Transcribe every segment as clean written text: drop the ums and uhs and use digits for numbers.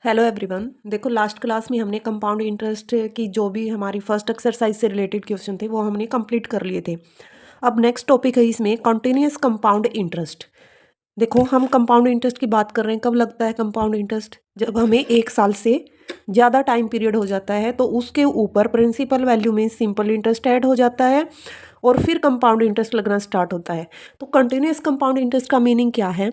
Hello everyone. देखो last class में हमने कंपाउंड इंटरेस्ट की जो भी हमारी फर्स्ट एक्सरसाइज से रिलेटेड क्वेश्चन थे वो हमने कंप्लीट कर लिए थे। अब नेक्स्ट टॉपिक है इसमें कंटिन्यूअस कंपाउंड इंटरेस्ट। देखो हम कंपाउंड इंटरेस्ट की बात कर रहे हैं, कब लगता है कंपाउंड इंटरेस्ट? जब हमें 1 साल से ज़्यादा टाइम पीरियड हो जाता है तो उसके ऊपर प्रिंसिपल वैल्यू में सिंपल इंटरेस्ट ऐड हो जाता है और फिर कंपाउंड इंटरेस्ट लगना स्टार्ट होता है। तो कंटिन्यूअस कंपाउंड इंटरेस्ट का मीनिंग क्या है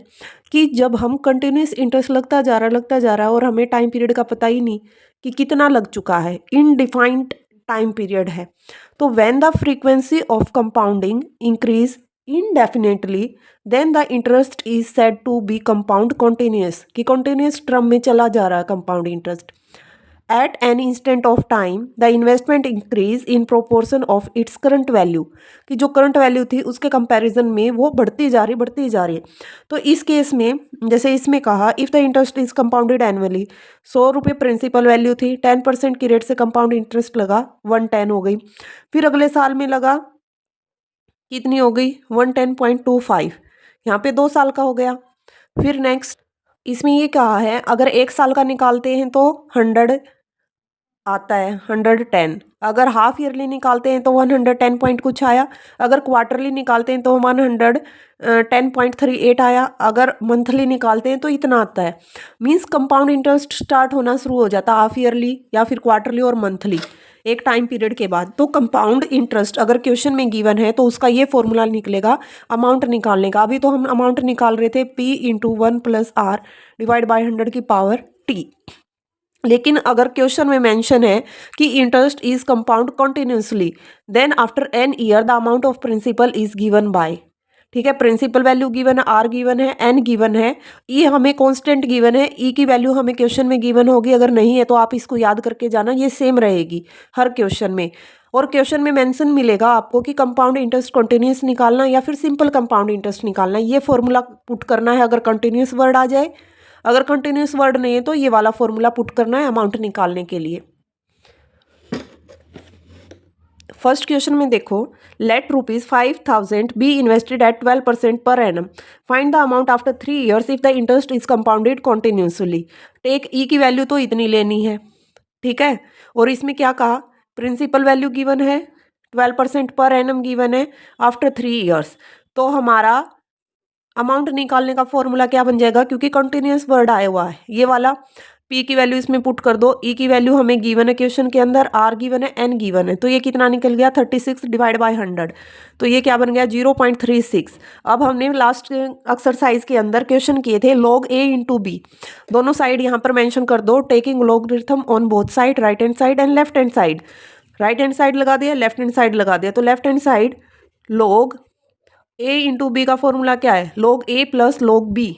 कि जब हम कंटिन्यूअस इंटरेस्ट लगता जा रहा है और हमें टाइम पीरियड का पता ही नहीं कि कितना लग चुका है, इनडिफाइंड टाइम पीरियड है। तो when the frequency of compounding increase indefinitely then the interest is said to be compound continuous कि continuous term में चला जा रहा है compound interest। at an instant of time the investment increase in proportion of its current value कि जो current value थी उसके comparison में वो बढ़ती जा रही है। तो इस केस में जैसे इसमें कहा if the interest is compounded annually, 100 रुपये प्रिंसिपल वैल्यू थी, 10% की रेट से कंपाउंड इंटरेस्ट लगा 110 हो गई। फिर अगले साल में लगा कितनी हो गई 110.25, यहाँ पे 2 साल का हो गया। फिर नेक्स्ट इसमें ये कहा है अगर 1 साल का निकालते हैं तो 100 आता है 110, अगर हाफ ईयरली निकालते हैं तो 110 पॉइंट कुछ आया, अगर क्वार्टरली निकालते हैं तो 110.38 आया, अगर मंथली निकालते हैं तो इतना आता है। मीन्स कंपाउंड इंटरेस्ट स्टार्ट होना शुरू हो जाता है हाफ ईयरली या फिर क्वार्टरली और मंथली एक टाइम पीरियड के बाद। तो कंपाउंड इंटरेस्ट अगर क्वेश्चन में गिवन है तो उसका ये फॉर्मूला निकलेगा अमाउंट निकालने का। अभी तो हम अमाउंट निकाल रहे थे P into 1+R divide by 100 की पावर T। लेकिन अगर क्वेश्चन में मेंशन है कि interest is compound continuously then after n year the amount of principal is given by, ठीक है, प्रिंसिपल वैल्यू गिवन है, आर गिवन है, एन गिवन है, ई हमें कांस्टेंट गिवन है, ई की वैल्यू हमें क्वेश्चन में गिवन होगी, अगर नहीं है तो आप इसको याद करके जाना, ये सेम रहेगी हर क्वेश्चन में। और क्वेश्चन में मेंशन मिलेगा आपको कि कंपाउंड इंटरेस्ट कंटिन्यूस निकालना या फिर सिंपल कंपाउंड इंटरेस्ट निकालना, ये फॉर्मूला पुट करना है अगर कंटिन्यूस वर्ड आ जाए। अगर कंटिन्यूस वर्ड नहीं है तो ये वाला फॉर्मूला पुट करना है अमाउंट निकालने के लिए। फर्स्ट क्वेश्चन में देखो late ₹5,000 be invested at 12% per annum, find the amount after 3 years if the interest is compounded continuously. Take e की वैल्यू तो इतनी लेनी है, ठीक है। और इसमें क्या कहा, प्रिंसिपल वैल्यू गिवन है, 12% पर एनम गिवन है आफ्टर 3 ईयर्स। तो हमारा अमाउंट निकालने का फॉर्मूला क्या बन जाएगा, क्योंकि कंटिन्यूअस वर्ड आया हुआ है ये वाला, पी की वैल्यू इसमें पुट कर दो, ई की वैल्यू हमें गिवन है क्वेश्चन के अंदर, आर गिवन है, एन गिवन है, तो ये कितना निकल गया 36 डिवाइड बाय 100, तो ये क्या बन गया 0.36। अब हमने लास्ट एक्सरसाइज के अंदर क्वेश्चन किए थे log a इंटू बी, दोनों साइड यहाँ पर मेंशन कर दो, taking logarithm on both side, right hand side and left hand side. Right hand side लगा दिया, लेफ्ट हैंड साइड लगा दिया, तो left hand side log a into b का फॉर्मूला क्या है, log a plus log b,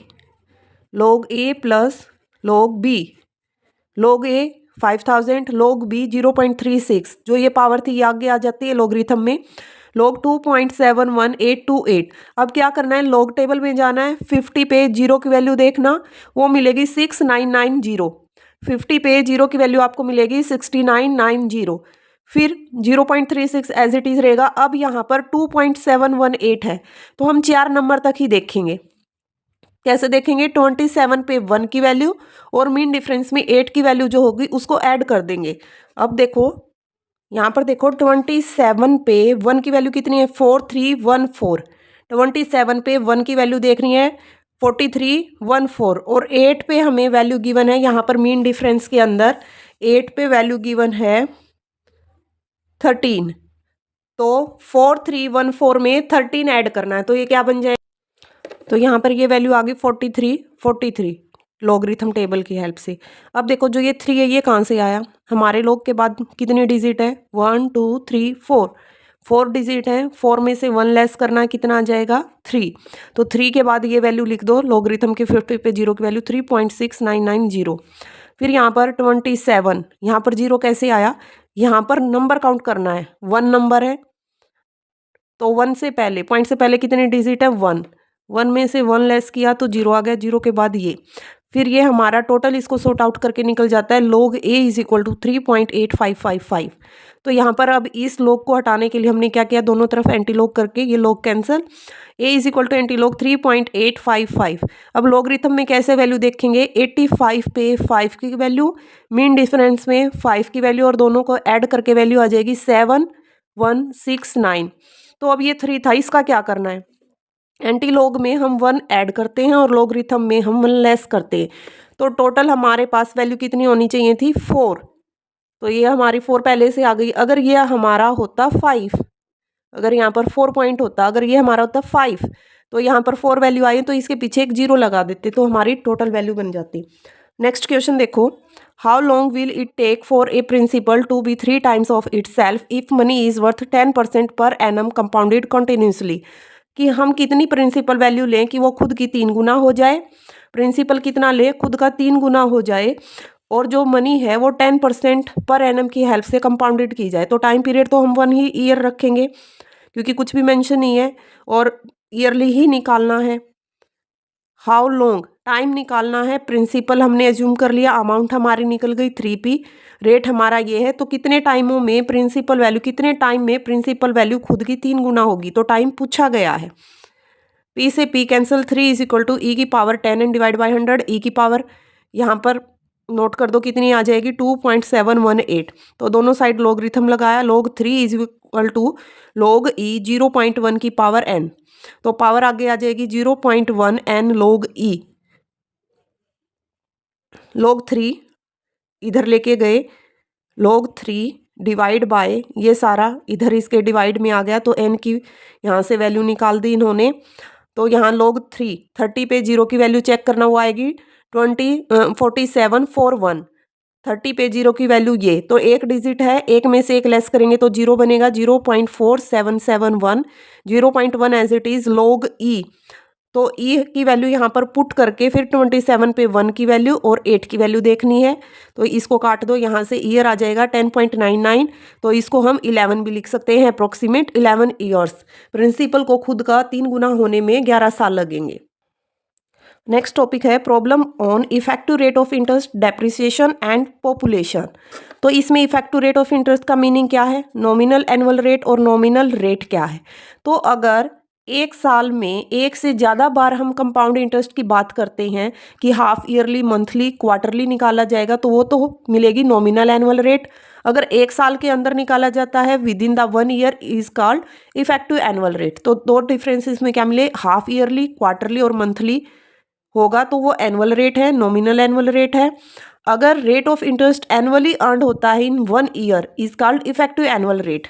log a plus log b, log a 5000, log b 0.36, जो ये पावर थी ये आगे आ जाती है लॉगरिथम में, log 2.71828। अब क्या करना है, लॉग टेबल में जाना है, 50 पे जीरो की वैल्यू देखना, वो मिलेगी 6990, 50 पे जीरो की वैल्यू आपको मिलेगी 6990, फिर 0.36 एज इट इज रहेगा। अब यहाँ पर 2.718 है तो हम 4 नंबर तक ही देखेंगे। कैसे देखेंगे, 27 पे 1 की वैल्यू और मीन डिफरेंस में 8 की वैल्यू जो होगी उसको ऐड कर देंगे। अब देखो यहाँ पर देखो 27 पे 1 की वैल्यू कितनी है 4314, 27 पे 1 की वैल्यू देखनी है 4314 और 8 पे हमें वैल्यू गिवन है, यहाँ पर मीन डिफरेंस के अंदर 8 पे वैल्यू गिवन है 13, तो 4314 में 13 ऐड करना है, तो ये क्या बन जाए, तो यहाँ पर ये वैल्यू आ गई 43 लॉगरिथम टेबल की हेल्प से। अब देखो जो ये 3 है ये कहाँ से आया, हमारे लॉग के बाद कितनी डिजिट है 1 2 3 4, 4 डिजिट है, 4 में से 1 लेस करना है, कितना आ जाएगा 3, तो 3 के बाद ये वैल्यू लिख दो, लॉगरिथम के 50 पे जीरो की वैल्यू 3.6990। फिर यहाँ पर 27, यहाँ पर जीरो कैसे आया, यहाँ पर नंबर काउंट करना है, 1 नंबर है तो 1 से पहले पॉइंट से पहले कितने डिजिट है 1, 1 में से 1 लेस किया तो 0 आ गया, 0 के बाद ये, फिर ये हमारा टोटल इसको सॉर्ट आउट करके निकल जाता है log a is equal to 3.8555। तो यहाँ पर अब इस log को हटाने के लिए हमने क्या किया, दोनों तरफ एंटी लॉग करके ये log cancel, a is equal to anti log 3.855। अब लॉगरिथम में कैसे वैल्यू देखेंगे, 85 पे 5 की वैल्यू, मीन डिफरेंस में 5 की वैल्यू और दोनों को ऐड करके वैल्यू आ जाएगी 7169। तो अब ये 3 था, इसका क्या करना है, एंटी लॉग में हम 1 ऐड करते हैं और लॉगरिथम में हम 1 लेस करते हैं। तो टोटल हमारे पास वैल्यू कितनी होनी चाहिए थी, 4। तो ये हमारी 4 पहले से आ गई। अगर ये हमारा होता 5, अगर यहाँ पर 4 पॉइंट होता, अगर ये हमारा होता 5, तो यहाँ पर 4 वैल्यू आई तो इसके पीछे एक 0 लगा देते तो हमारी टोटल वैल्यू बन जाती। नेक्स्ट क्वेश्चन देखो, how long will it take for a principal to be 3 times of itself if money is worth 10% per annum compounded continuously. कि हम कितनी प्रिंसिपल वैल्यू लें कि वो खुद की 3 गुना हो जाए, प्रिंसिपल कितना ले, खुद का 3 गुना हो जाए, और जो मनी है वो 10% पर एनम की हेल्प से कंपाउंडेड की जाए। तो टाइम पीरियड तो हम 1 ही ईयर रखेंगे क्योंकि कुछ भी मेंशन नहीं है और ईयरली ही निकालना है। हाउ लॉन्ग, टाइम निकालना है, प्रिंसिपल हमने एज्यूम कर लिया, अमाउंट हमारी निकल गई 3p, रेट हमारा ये है। तो कितने टाइमों में प्रिंसिपल वैल्यू, कितने टाइम में प्रिंसिपल वैल्यू खुद की 3 गुना होगी, तो टाइम पूछा गया है। p से p cancel, 3 is equal to e की power 10 and divide by 100, e की पावर यहाँ पर नोट कर दो कितनी आ जाएगी, 2.718। तो दोनों साइड लॉगरिथम लगाया, log 3 is equal to log e 0.1 की पावर n, तो पावर आगे आ जाएगी 0.1 n log e। log 3 इधर लेके गए, log 3 डिवाइड बाय, ये सारा इधर इसके डिवाइड में आ गया तो n की यहाँ से वैल्यू निकाल दी इन्होंने। तो यहाँ log 3 30 पे 0 की वैल्यू चेक करना, वो आएगी 4741। 30 पे 0 की वैल्यू ये, तो एक डिजिट है, एक में से एक लेस करेंगे तो 0 बनेगा, 0.4771, 0.1 as it is log e। तो e की वैल्यू यहाँ पर पुट करके फिर 27 पे 1 की वैल्यू और 8 की वैल्यू देखनी है। तो इसको काट दो, यहाँ से ईयर आ जाएगा 10.99, तो इसको हम 11 भी लिख सकते हैं, अप्रोक्सीमेट 11 ईयर्स। प्रिंसिपल को खुद का 3 गुना होने में 11 साल लगेंगे। नेक्स्ट टॉपिक है problem on effective rate of interest, depreciation and population. तो इसमें इफेक्टिव रेट ऑफ इंटरेस्ट का मीनिंग क्या है, नॉमिनल एनुअल रेट और नॉमिनल रेट क्या है। तो अगर एक साल में एक से ज़्यादा बार हम कंपाउंड इंटरेस्ट की बात करते हैं कि हाफ ईयरली, मंथली, क्वार्टरली निकाला जाएगा तो वो तो मिलेगी नॉमिनल एनुअल रेट। अगर एक साल के अंदर निकाला जाता है with in the 1 year is called effective annual rate. तो दो डिफरेंसेस में क्या मिले, हाफ ईयरली, क्वार्टरली और मंथली होगा तो वो एनुअल रेट है, नॉमिनल एनुअल रेट है। अगर rate of interest annually earn होता है इन 1 year is called effective annual rate.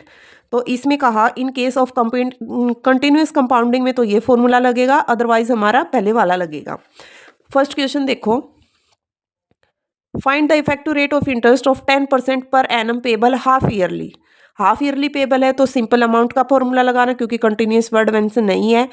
तो इसमें कहा in case of continuous compounding में तो ये फॉर्मूला लगेगा, अदरवाइज हमारा पहले वाला लगेगा। फर्स्ट क्वेश्चन देखो, find the effective rate of interest of 10% per annum payable half yearly. Half yearly payable है तो सिंपल अमाउंट का फॉर्मूला लगाना, क्योंकि कंटिन्यूस वर्ड मेंशन नहीं है।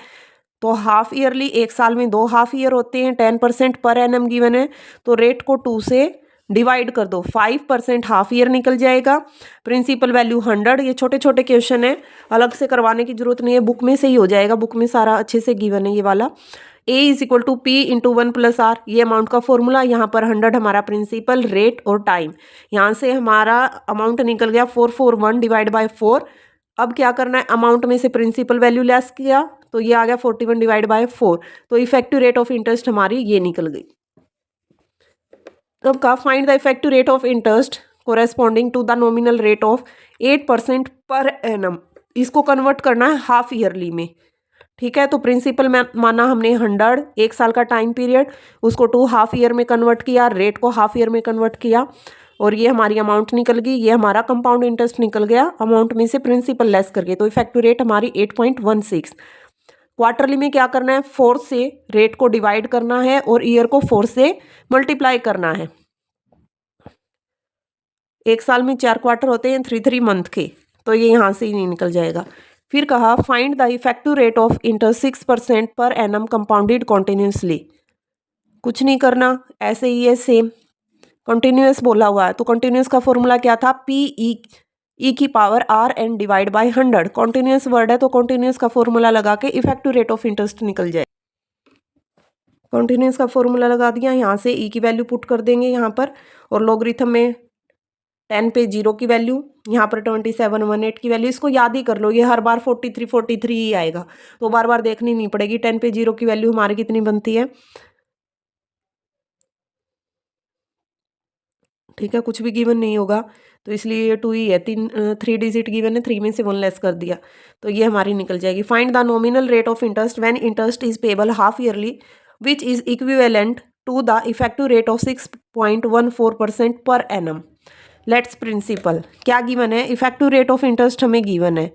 तो हाफ ईयरली, एक साल में 2 हाफ ईयर होते हैं, 10% पर एनम गिवन है, तो रेट को 2 से डिवाइड कर दो, 5% हाफ ईयर निकल जाएगा। प्रिंसिपल वैल्यू 100, ये छोटे छोटे क्वेश्चन है, अलग से करवाने की जरूरत नहीं है, बुक में से ही हो जाएगा, बुक में सारा अच्छे से गिवन है ये वाला। a is equal to P into 1 plus R, ये अमाउंट का फॉर्मूला। यहाँ पर 100 हमारा प्रिंसिपल, रेट और टाइम। यहाँ से हमारा अमाउंट निकल गया 441 डिवाइड बाय 4। अब क्या करना है, अमाउंट में से प्रिंसिपल वैल्यू लेस किया तो ये आ गया 41 डिवाइड बाय 4। तो इफेक्टिव रेट ऑफ इंटरेस्ट हमारी ये निकल गई। अब का find the effective rate of interest corresponding to the nominal rate of 8% per annum. इसको कन्वर्ट करना है हाफ ईयरली में, ठीक है। तो प्रिंसिपल में माना हमने 100, एक साल का टाइम पीरियड, उसको 2 हाफ ईयर में कन्वर्ट किया, रेट को हाफ ईयर में कन्वर्ट किया, और ये हमारी अमाउंट निकल गई। ये हमारा कंपाउंड इंटरेस्ट निकल गया, अमाउंट में से प्रिंसिपल लेस करके। तो इफेक्टिव रेट हमारी 8.16। क्वार्टरली में क्या करना है, 4 से रेट को डिवाइड करना है और ईयर को 4 से मल्टीप्लाई करना है। एक साल में 4 क्वार्टर होते हैं, 3 मंथ के, तो ये यहाँ से ही नहीं निकल जाएगा। फिर कहा find the effective rate of interest 6% per annum compounded continuously. कुछ नहीं करना, ऐसे ही है सेम, कंटिन्यूस बोला हुआ है तो कंटिन्यूस का फॉर्मूला क्या था, पी ई की power R n divide by 100। Continuous word है तो कॉन्टिन्यूस का फॉर्मूला लगा के इफेक्टिव रेट ऑफ इंटरेस्ट निकल जाए। कॉन्टिन्यूस का फॉर्मूला लगा दिया, यहाँ से ई की वैल्यू पुट कर देंगे यहाँ पर, और लॉगरिथम में 10 पे 0 की वैल्यू, यहाँ पर 2718 की वैल्यू। इसको याद ही कर लो, ये हर बार 43 ही आएगा, तो बार बार देखनी नहीं पड़ेगी। 10 पे 0 की वैल्यू हमारी कितनी बनती है, ठीक है, कुछ भी गिवन नहीं होगा तो इसलिए ये 2 ही है। 3 डिजिट गिवन है, 3 में से 1 लेस कर दिया तो ये हमारी निकल जाएगी। Find the nominal rate of interest when interest is payable half yearly which is equivalent to the effective rate of 6.14% per annum. Let's principal क्या गिवन है, इफेक्टिव रेट ऑफ इंटरेस्ट हमें गिवन है,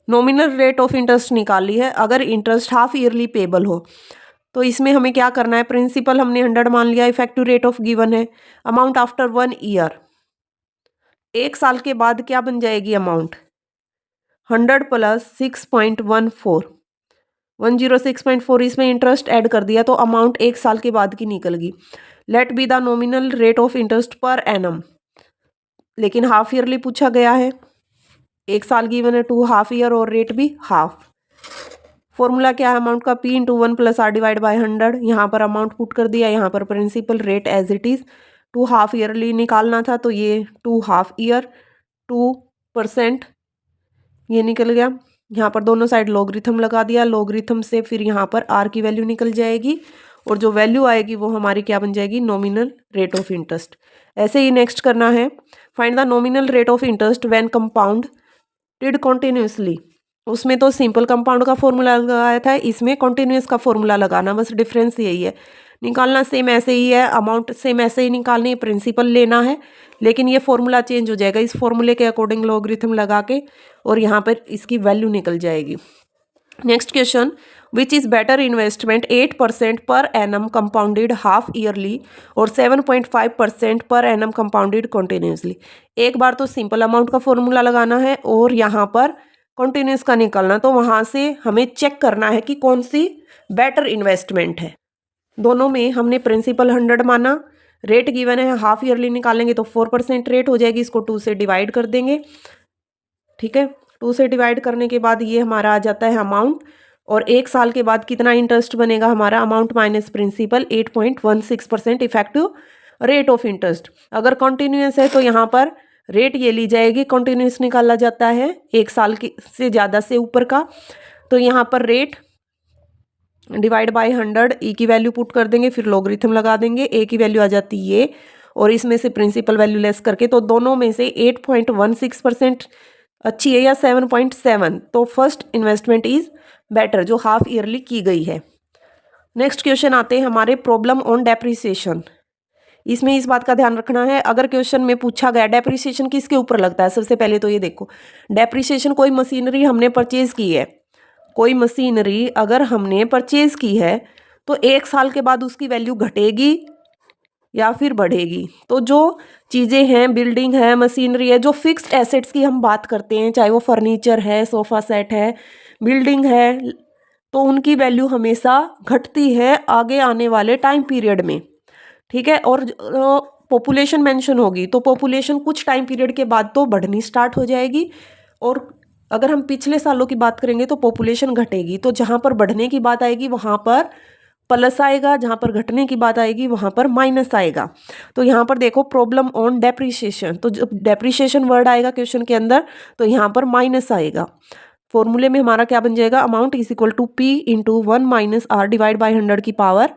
नॉमिनल रेट ऑफ इंटरेस्ट निकाली है। अगर interest half yearly payable हो तो इसमें हमें क्या करना है, प्रिंसिपल हमने 100 मान लिया, इफेक्टिव रेट ऑफ गिवन है, अमाउंट आफ्टर 1 ईयर, 1 साल के बाद क्या बन जाएगी अमाउंट, 100 प्लस 6.14, 106.4, इसमें इंटरेस्ट ऐड कर दिया तो अमाउंट 1 साल के बाद की निकल गई। Let be the nominal rate of interest per annum, लेकिन हाफ ईयरली पूछा गया है, 1 साल गिवन है, 2 हाफ ईयर और रेट भी हाफ। फॉर्मूला क्या है अमाउंट का, P into 1 plus R divide by 100, यहाँ पर अमाउंट पुट कर दिया, यहाँ पर principal rate as it is. 2 half yearly निकालना था तो ये 2 हाफ ईयर 2% ये निकल गया। यहाँ पर दोनों साइड लॉगरिथम लगा दिया, लॉगरिथम से फिर यहाँ पर R की वैल्यू निकल जाएगी और जो वैल्यू आएगी वो हमारी क्या बन जाएगी, नॉमिनल रेट ऑफ इंटरेस्ट। ऐसे ही नेक्स्ट करना है, find the nominal rate of interest when compounded continuously. उसमें तो सिंपल कंपाउंड का फॉर्मूला लगाया था, इसमें कॉन्टिन्यूस का फॉर्मूला लगाना, बस डिफरेंस यही है। निकालना सेम ऐसे ही है, अमाउंट सेम ऐसे ही निकालनी है, प्रिंसिपल लेना है, लेकिन ये फॉर्मूला चेंज हो जाएगा। इस फॉर्मूले के अकॉर्डिंग लॉगरिथम लगा के और यहाँ पर इसकी वैल्यू निकल जाएगी। Next question, which is better investment, 8% per annum compounded half yearly और 7.5% पर एनम कंपाउंडेड कॉन्टिन्यूसली। एक बार तो सिंपल अमाउंट का फॉर्मूला लगाना है और यहाँ पर कॉन्टिन्यूस का निकालना, तो वहाँ से हमें चेक करना है कि कौन सी बेटर इन्वेस्टमेंट है। दोनों में हमने प्रिंसिपल 100 माना, रेट गिवन है, हाफ ईयरली निकालेंगे तो 4% रेट हो जाएगी, इसको 2 से डिवाइड कर देंगे, ठीक है। 2 से डिवाइड करने के बाद ये हमारा आ जाता है अमाउंट, और 1 साल के बाद कितना इंटरेस्ट बनेगा हमारा, amount minus principal 8.16% effective rate of interest. अगर कॉन्टिन्यूस है तो यहाँ पर रेट ये ली जाएगी, कॉन्टिन्यूस निकाला जाता है 1 साल के से ज़्यादा से ऊपर का, तो यहाँ पर रेट डिवाइड बाय 100, ई की वैल्यू पुट कर देंगे, फिर लॉगरिथम लगा देंगे, ए की वैल्यू आ जाती है ये, और इसमें से प्रिंसिपल वैल्यू लेस करके, तो दोनों में से 8.16% अच्छी है या 7.7, तो फर्स्ट इन्वेस्टमेंट इज बेटर, जो हाफ ईयरली की गई है। नेक्स्ट क्वेश्चन आते हैं हमारे, प्रॉब्लम ऑन डेप्रिसिएशन। इसमें इस बात का ध्यान रखना है, अगर क्वेश्चन में पूछा गया डेप्रिसिएशन किसके ऊपर लगता है, सबसे पहले तो ये देखो, डेप्रिसिएशन कोई मशीनरी हमने परचेज की है, कोई मशीनरी अगर हमने परचेज की है तो 1 साल के बाद उसकी वैल्यू घटेगी या फिर बढ़ेगी। तो जो चीज़ें हैं, बिल्डिंग है, मशीनरी है, जो फिक्स्ड एसेट्स की हम बात करते हैं, चाहे वो फर्नीचर है, सोफ़ा सेट है, बिल्डिंग है, तो उनकी वैल्यू हमेशा घटती है आगे आने वाले टाइम पीरियड में, ठीक है। और पॉपुलेशन मेंशन होगी तो पॉपुलेशन कुछ टाइम पीरियड के बाद तो बढ़नी स्टार्ट हो जाएगी, और अगर हम पिछले सालों की बात करेंगे तो पॉपुलेशन घटेगी। तो जहाँ पर बढ़ने की बात आएगी वहाँ पर प्लस आएगा, जहाँ पर घटने की बात आएगी वहाँ पर माइनस आएगा। तो यहाँ पर देखो, प्रॉब्लम ऑन डेप्रिसिएशन, तो जब डेप्रिसिएशन वर्ड आएगा क्वेश्चन के अंदर तो यहाँ पर माइनस आएगा। फॉर्मूले में हमारा क्या बन जाएगा, amount is equal to P into 1 minus R divide by 100 की पावर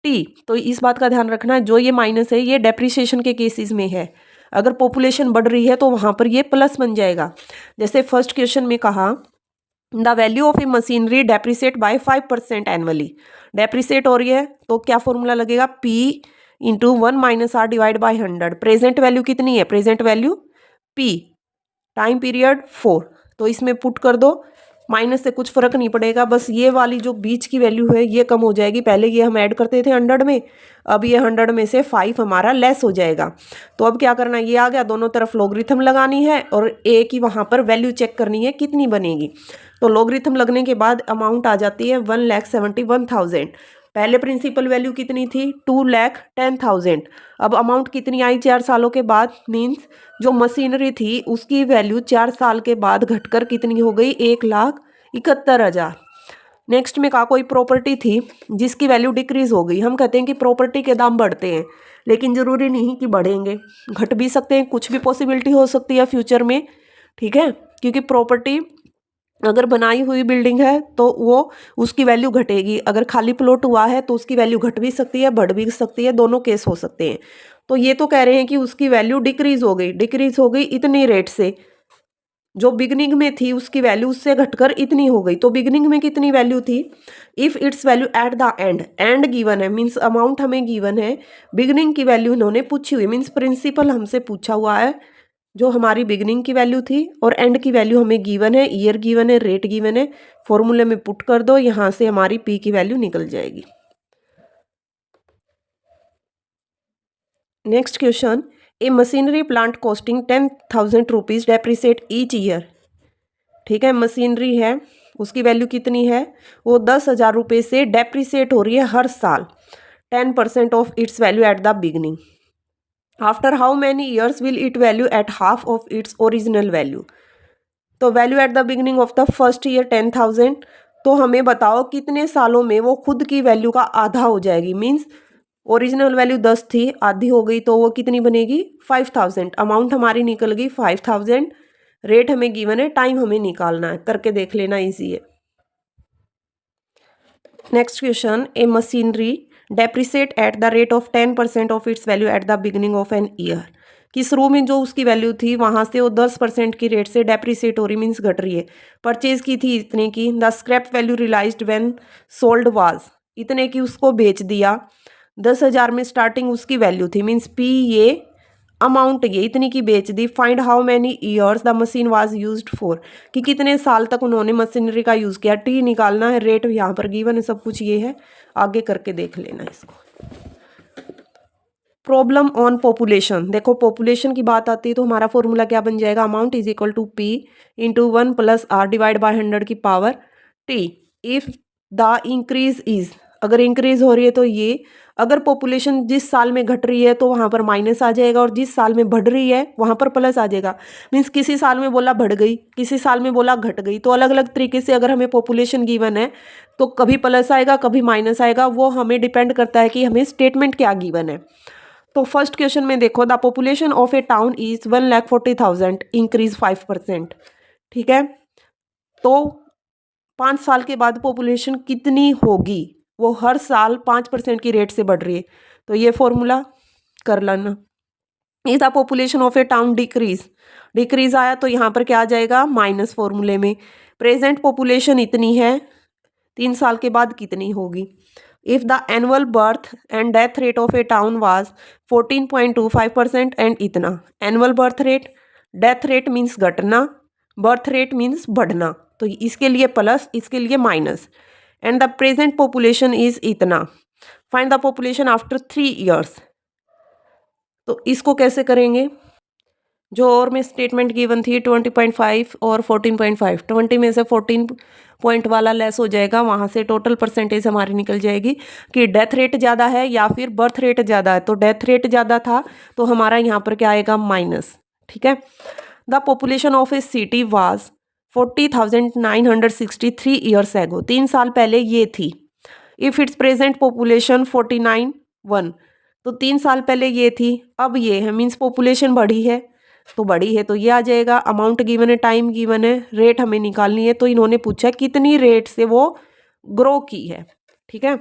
T। तो इस बात का ध्यान रखना है, जो ये माइनस है ये डेप्रिसिएशन के केसेस में है, अगर पॉपुलेशन बढ़ रही है तो वहाँ पर ये प्लस बन जाएगा। जैसे फर्स्ट क्वेश्चन में कहा, the value of a machinery depreciate by 5% annually, depreciate हो रही है तो क्या फॉर्मूला लगेगा, P into 1 minus R divide by 100। Present value कितनी है, present value P, time period 4, तो इसमें पुट कर दो, माइनस से कुछ फर्क नहीं पड़ेगा, बस ये वाली जो बीच की वैल्यू है ये कम हो जाएगी। पहले ये हम ऐड करते थे 100 में, अब ये 100 में से 5 हमारा लेस हो जाएगा। तो अब क्या करना है, ये आ गया, दोनों तरफ लॉगरिथम लगानी है और ए की वहाँ पर वैल्यू चेक करनी है कितनी बनेगी। तो लॉगरिथम लगने के बाद अमाउंट आ जाती है 1,71,000। पहले प्रिंसिपल वैल्यू कितनी थी, 2,10,000। अब अमाउंट कितनी आई 4 सालों के बाद, मीन्स जो मशीनरी थी उसकी वैल्यू 4 साल के बाद घटकर कितनी हो गई, 1,71,000। नेक्स्ट में कहा कोई प्रॉपर्टी थी जिसकी वैल्यू डिक्रीज हो गई। हम कहते हैं कि प्रॉपर्टी के दाम बढ़ते हैं, लेकिन ज़रूरी नहीं कि बढ़ेंगे, घट भी सकते हैं, कुछ भी पॉसिबिलिटी हो सकती है फ्यूचर में, ठीक है। क्योंकि प्रॉपर्टी अगर बनाई हुई बिल्डिंग है तो वो उसकी वैल्यू घटेगी, अगर खाली प्लॉट हुआ है तो उसकी वैल्यू घट भी सकती है, बढ़ भी सकती है, दोनों केस हो सकते हैं। तो ये तो कह रहे हैं कि उसकी वैल्यू डिक्रीज हो गई इतनी रेट से, जो बिगनिंग में थी उसकी वैल्यू उससे घटकर इतनी हो गई। तो बिगनिंग में कितनी वैल्यू थी, if it's value at the end given है, मीन्स अमाउंट हमें गिवन है, बिगनिंग की वैल्यू इन्होंने पूछी हुई, मीन्स प्रिंसिपल हमसे पूछा हुआ है, जो हमारी बिगनिंग की वैल्यू थी, और एंड की वैल्यू हमें गिवन है, ईयर गिवन है, रेट गिवन है, फॉर्मूले में पुट कर दो, यहाँ से हमारी पी की वैल्यू निकल जाएगी। Next question, a machinery plant costing 10,000 rupees depreciate each year. ठीक है, मशीनरी है उसकी वैल्यू कितनी है, वो 10,000 रुपये से डेप्रिसिएट हो रही है हर साल, 10% of its value at the beginning. After how many years will it value at half of its original value. तो value at the beginning of the first year 10,000, तो हमें बताओ कितने सालों में वो खुद की वैल्यू का आधा हो जाएगी। मीन्स ओरिजिनल वैल्यू 10 थी, आधी हो गई, तो वो कितनी बनेगी 5,000। अमाउंट हमारी निकल गई 5,000, रेट हमें गिवन है, टाइम हमें निकालना है, करके देख लेना, इजी है। Next question, a machinery depreciate at the rate of 10% of its value at the beginning of an year. कि शुरू में जो उसकी वैल्यू थी वहाँ से वो 10% की रेट से डेप्रिसिएट हो रही, मीन्स घट रही है। परचेज की थी इतने की, the scrap value realised when sold was, इतने की उसको बेच दिया, 10,000 में स्टार्टिंग उसकी वैल्यू थी, मीन्स पी ये अमाउंट ये इतनी की बेच दी। Find how many years the machine was used for, कि कितने साल तक उन्होंने मशीनरी का यूज़ किया। टी निकालना है, रेट यहाँ पर गिवन है, सब कुछ ये है, आगे करके देख लेना इसको। प्रॉब्लम ऑन पॉपुलेशन, देखो पॉपुलेशन की बात आती है तो हमारा फॉर्मूला क्या बन जाएगा, amount is equal to P into 1 plus R divide by 100 की power T. If the increase is, अगर इंक्रीज हो रही है तो ये, अगर पॉपुलेशन जिस साल में घट रही है तो वहाँ पर माइनस आ जाएगा, और जिस साल में बढ़ रही है वहाँ पर प्लस आ जाएगा। मीन्स किसी साल में बोला बढ़ गई, किसी साल में बोला घट गई, तो अलग अलग तरीके से अगर हमें पॉपुलेशन गिवन है तो कभी प्लस आएगा कभी माइनस आएगा, वो हमें डिपेंड करता है कि हमें स्टेटमेंट क्या गिवन है। तो फर्स्ट क्वेश्चन में देखो, the population of a town is 1,40,000 increase 5%। ठीक है, तो 5 साल के बाद पॉपुलेशन कितनी होगी, वो हर साल 5% की रेट से बढ़ रही है, तो ये फॉर्मूला कर लेना। Is the population of a town decrease आया तो यहाँ पर क्या आ जाएगा, माइनस फॉर्मूले में। प्रेजेंट पॉपुलेशन इतनी है, 3 साल के बाद कितनी होगी। If the annual birth and death rate of a town was 14.25% and इतना, annual birth rate, death rate means घटना, बर्थ रेट मीन्स बढ़ना, तो इसके लिए प्लस इसके लिए minus, and the present population is इतना। Find the population after 3 years. तो इसको कैसे करेंगे, जो और में स्टेटमेंट गिवन थी 20.5 और 14.5, 20 में से 14 पॉइंट वाला लेस हो जाएगा, वहाँ से टोटल परसेंटेज हमारी निकल जाएगी कि डेथ रेट ज़्यादा है या फिर बर्थ रेट ज़्यादा है। तो डेथ रेट ज़्यादा था तो हमारा यहाँ पर क्या आएगा, माइनस। ठीक है, the population of A city was 40,963 years ago, 3 साल पहले ये थी। इफ़ इट्स प्रेजेंट पॉपुलेशन 49,1, तो 3 साल पहले ये थी, अब ये है, मीन्स पॉपुलेशन बढ़ी है, तो बड़ी है तो ये आ जाएगा। अमाउंट गिवन है, टाइम गिवन है, रेट हमें निकालनी है, तो इन्होंने पूछा कितनी रेट से वो ग्रो की है। ठीक है,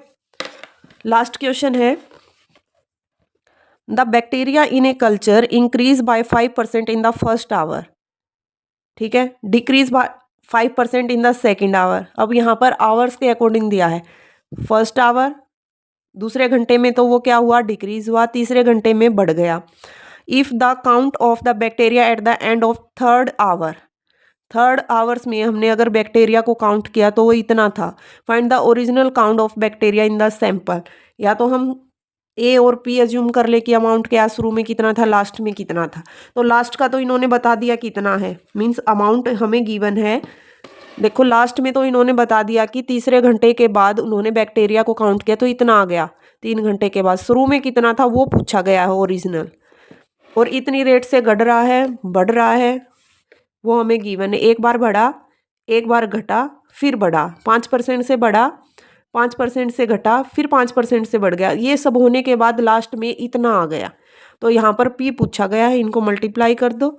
लास्ट क्वेश्चन है, the bacteria in a culture increase by 5% in the first hour. ठीक है, decrease by 5% in the second hour. अब यहाँ पर आवर्स के अकॉर्डिंग दिया है, फर्स्ट आवर दूसरे घंटे में तो वो क्या हुआ, डिक्रीज हुआ, तीसरे घंटे में बढ़ गया। If the count of the bacteria at the end of third hours में हमने अगर बैक्टीरिया को काउंट किया तो वो इतना था। Find the original count of bacteria in the sample. या तो हम ए और पी एज्यूम कर ले कि अमाउंट क्या शुरू में कितना था, लास्ट में कितना था। तो लास्ट का तो इन्होंने बता दिया कितना है, मीन्स अमाउंट हमें गिवन है। देखो लास्ट में तो इन्होंने बता दिया कि तीसरे घंटे के बाद उन्होंने बैक्टीरिया को काउंट किया तो इतना आ गया, 3 घंटे के बाद। शुरू में कितना था वो पूछा गया है ओरिजिनल, और इतनी रेट से घट रहा है बढ़ रहा है वो हमें गिवन है। एक बार बढ़ा, एक बार घटा, फिर बढ़ा, 5% से बढ़ा, 5% से घटा, फिर 5% से बढ़ गया। ये सब होने के बाद लास्ट में इतना आ गया। तो यहाँ पर p पूछा गया है, इनको मल्टीप्लाई कर दो,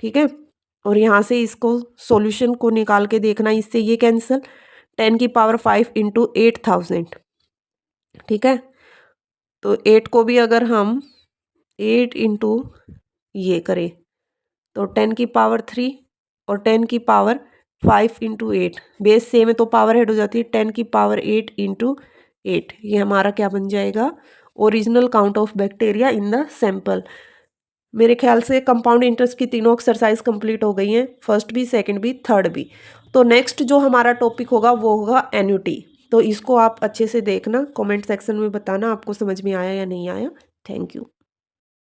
ठीक है। और यहाँ से इसको सॉल्यूशन को निकाल के देखना, इससे ये कैंसिल, 10 की पावर 5 इंटू 8000, ठीक है। तो 8 को भी अगर हम 8 इंटू ये करें तो 10 की पावर 3 और 10 की पावर 5 इंटू 8, बेस सेम है तो पावर हेड हो जाती है, 10 की पावर 8 इंटू 8। ये हमारा क्या बन जाएगा, original count of bacteria in the sample. मेरे ख्याल से कंपाउंड इंटरेस्ट की तीनों एक्सरसाइज कंप्लीट हो गई हैं, फर्स्ट भी, सेकंड भी, थर्ड भी। तो नेक्स्ट जो हमारा टॉपिक होगा वो होगा एन्युटी। तो इसको आप अच्छे से देखना, कमेंट सेक्शन में बताना आपको समझ में आया या नहीं आया। Thank you.